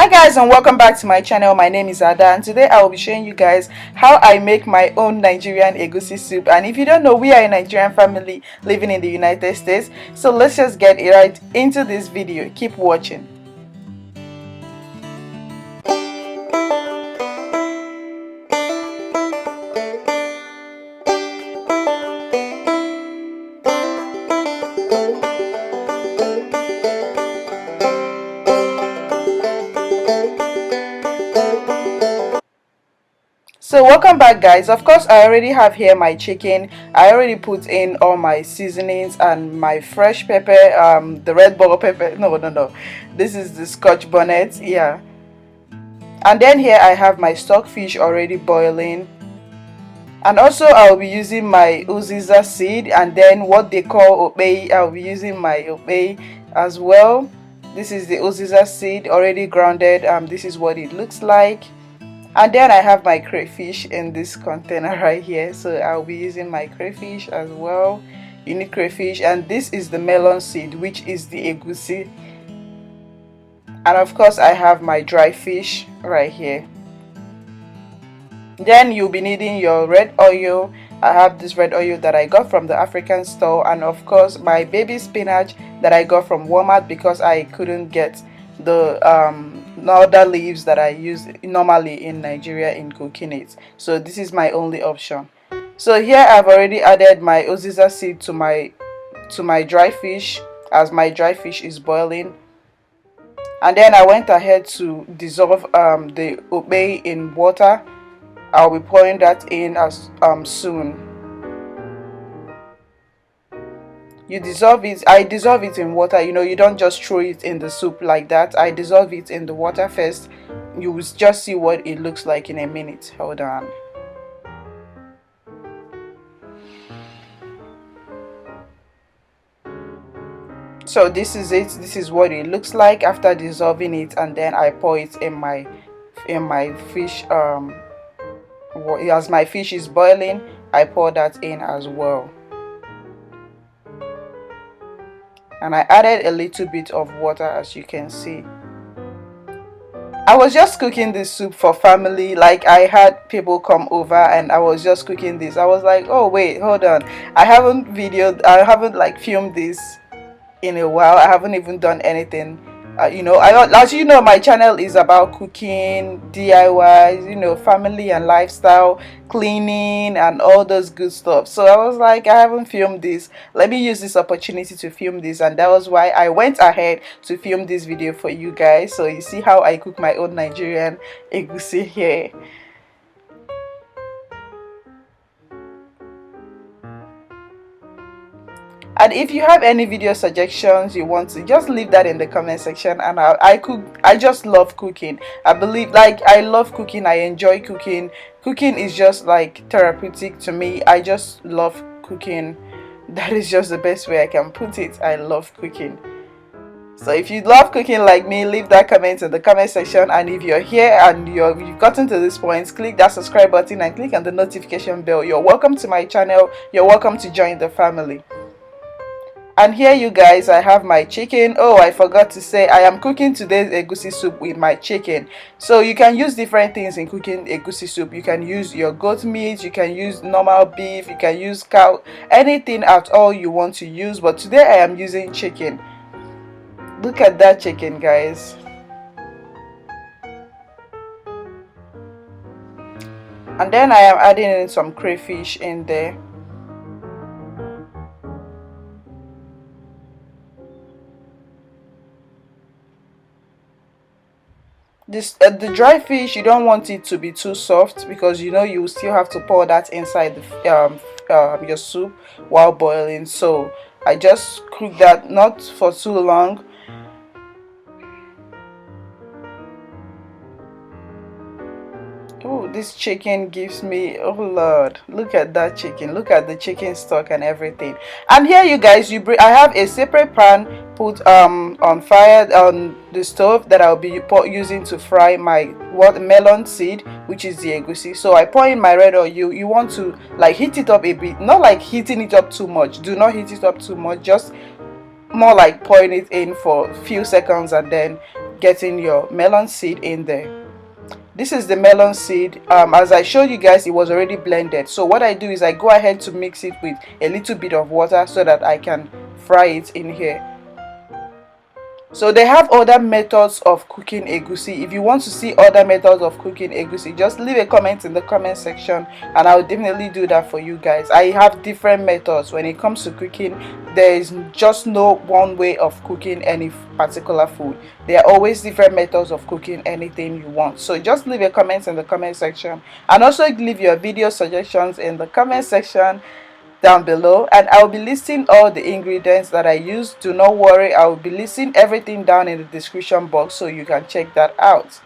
Hi guys, and welcome back to my channel. My name is Ada, and today I will be showing you guys how I make my own Nigerian egusi soup. And if you don't know, we are a Nigerian family living in the United States, so let's just get right into this video. Keep watching. So welcome back guys. Of course, I already have here my chicken. I already put in all my seasonings and my fresh pepper, the red bell pepper. No, this is the scotch bonnet, yeah. And then here I have my stockfish already boiling, and also I'll be using my uziza seed, and then what they call obey. I'll be using my obey as well. This is the uziza seed already grounded. This is what it looks like. And then I have my crayfish in this container right here, so I'll be using my crayfish as well. You need crayfish, and this is the melon seed, which is the egusi. And of course I have my dry fish right here. Then you'll be needing your red oil. I have this red oil that I got from the African store, and of course my baby spinach that I got from Walmart because I couldn't get the other leaves that I use normally in Nigeria in cooking it, so this is my only option. So here I've already added my uziza seed to my dry fish as my dry fish is boiling, and then I went ahead to dissolve the obey in water. I'll be pouring that in as soon. You dissolve it. I dissolve it in water. You don't just throw it in the soup like that. I dissolve it in the water first. You will just see what it looks like in a minute. Hold on. So this is it. This is what it looks like after dissolving it, and then I pour it in my fish. As my fish is boiling, I pour that in as well. And I added a little bit of water, as you can see. I was just cooking this soup for family. Like, I had people come over and I was just cooking this. I was like, oh wait, hold on, I haven't like filmed this in a while. I haven't even done anything. As you know, my channel is about cooking, DIYs, family and lifestyle, cleaning and all those good stuff. So I was like, I haven't filmed this. Let me use this opportunity to film this, and that was why I went ahead to film this video for you guys. So you see how I cook my own Nigerian egusi here. And if you have any video suggestions you want to, just leave that in the comment section. And I just love cooking. I love cooking. I enjoy cooking. Cooking is just like therapeutic to me. I just love cooking. That is just the best way I can put it. I love cooking. So if you love cooking like me, leave that comment in the comment section. And if you're here and you've gotten to this point, click that subscribe button and click on the notification bell. You're welcome to my channel. You're welcome to join the family. And here you guys, I have my chicken. Oh, I forgot to say, I am cooking today's egusi soup with my chicken. So you can use different things in cooking egusi soup. You can use your goat meat, you can use normal beef, you can use cow, anything at all you want to use. But today I am using chicken. Look at that chicken, guys. And then I am adding in some crayfish in there. The dry fish, you don't want it to be too soft because you still have to pour that inside your soup while boiling. So I just cook that not for too long. Oh, this chicken gives me, oh Lord, look at that chicken. Look at the chicken stock and everything. And here you guys, I have a separate pan put on fire on the stove that I'll be using to fry my melon seed, which is the egusi. So I pour in my red oil. You want to like heat it up a bit, not like heating it up too much. Do not heat it up too much, just more like pouring it in for a few seconds and then getting your melon seed in there. This is the melon seed. As I showed you guys, it was already blended. So what I do is I go ahead to mix it with a little bit of water so that I can fry it in here. So they have other methods of cooking egusi. If you want to see other methods of cooking egusi, just leave a comment in the comment section and I'll definitely do that for you guys. I have different methods when it comes to cooking. There is just no one way of cooking any particular food. There are always different methods of cooking anything you want. So just leave a comment in the comment section and also leave your video suggestions in the comment section down below, and I'll be listing all the ingredients that I use. Do not worry, I'll be listing everything down in the description box so you can check that out.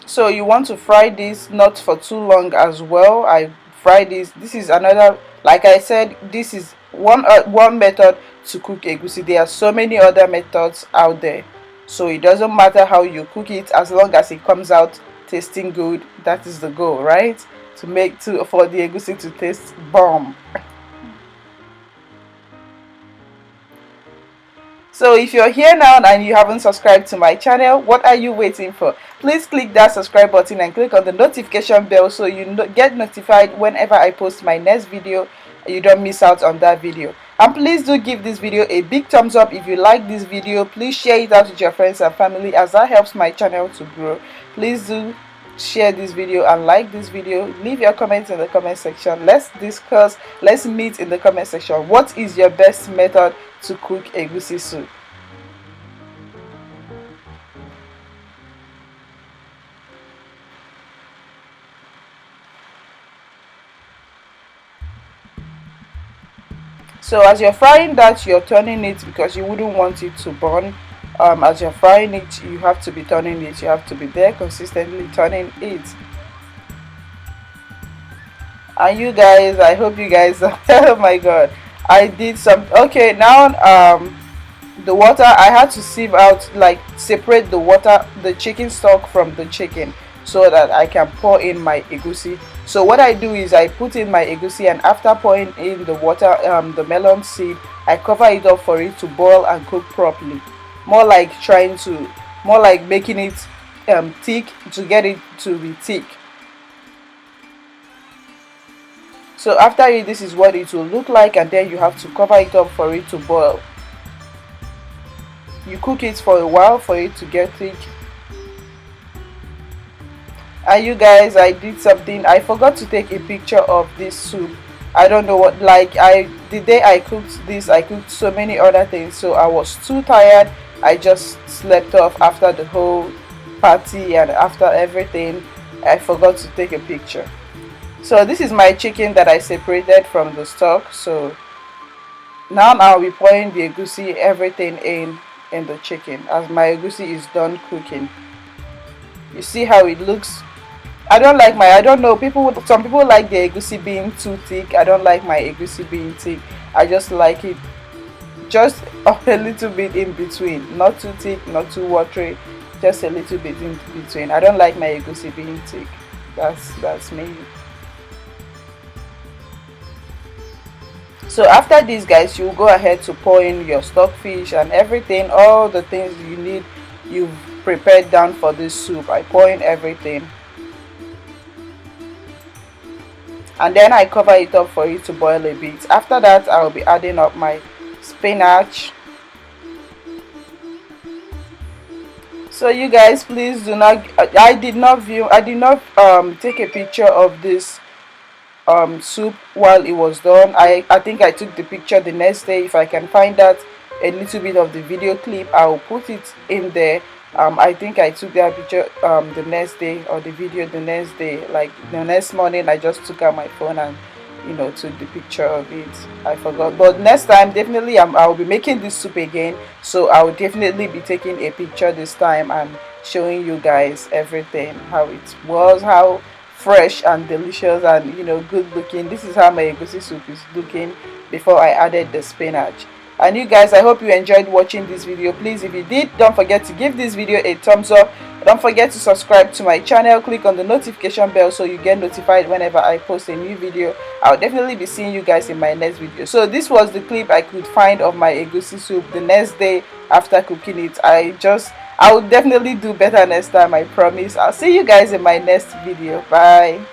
So you want to fry this not for too long as well. I fry this. This is another, like I said, this is one method to cook egusi. There are so many other methods out there, so it doesn't matter how you cook it, as long as it comes out tasting good. That is the goal, right? For the egusi to taste bomb. So if you're here now and you haven't subscribed to my channel, what are you waiting for? Please click that subscribe button and click on the notification bell so you get notified whenever I post my next video. You don't miss out on that video. And please do give this video a big thumbs up if you like this video. Please share it out with your friends and family, as that helps my channel to grow. Please do share this video and like this video. Leave your comments in the comment section. Let's discuss, let's meet in the comment section. What is your best method to cook egusi soup? So as you're frying that, you're turning it because you wouldn't want it to burn. As you're frying it, you have to be turning it. You have to be there consistently turning it. And you guys, I hope you guys oh my god, I did some. Okay, now the water, I had to sieve out, like separate the water, the chicken stock from the chicken, so that I can pour in my egusi. So what I do is I put in my egusi, and after pouring in the water, the melon seed, I cover it up for it to boil and cook properly. More like making it thick, to get it to be thick. So after it, this is what it will look like, and then you have to cover it up for it to boil. You cook it for a while for it to get thick. And you guys, I did something. I forgot to take a picture of this soup. I don't know what, the day I cooked this, I cooked so many other things, so I was too tired. I just slept off after the whole party and after everything. I forgot to take a picture. So this is my chicken that I separated from the stock. So now I'll be pouring the egusi, everything in the chicken, as my egusi is done cooking. You see how it looks? I don't know, some people like the egusi being too thick. I don't like my egusi being thick. I just like it just a little bit in between, not too thick, not too watery, just a little bit in between. I don't like my egusi being thick. That's me. So after this, guys, you go ahead to pour in your stockfish and everything, all the things you need, you've prepared down for this soup. I pour in everything, and then I cover it up for it to boil a bit. After that, I'll be adding up my spinach. So you guys, please do not, I did not take a picture of this soup while it was done. I think I took the picture the next day. If I can find that a little bit of the video clip, I will put it in there. I think I took that picture the next day, or the video the next day, like the next morning. I just took out my phone and took the picture of it. I forgot, but next time definitely I'll be making this soup again, so I will definitely be taking a picture this time and showing you guys everything, how it was, how fresh and delicious and good looking. This is how my egusi soup is looking before I added the spinach. And you guys, I hope you enjoyed watching this video. Please, if you did, don't forget to give this video a thumbs up, Don't forget to subscribe to my channel, click on the notification bell so you get notified whenever I post a new video. I'll definitely be seeing you guys in my next video. So this was the clip I could find of my egusi soup the next day after cooking it. I will definitely do better next time, I promise. I'll see you guys in my next video. Bye.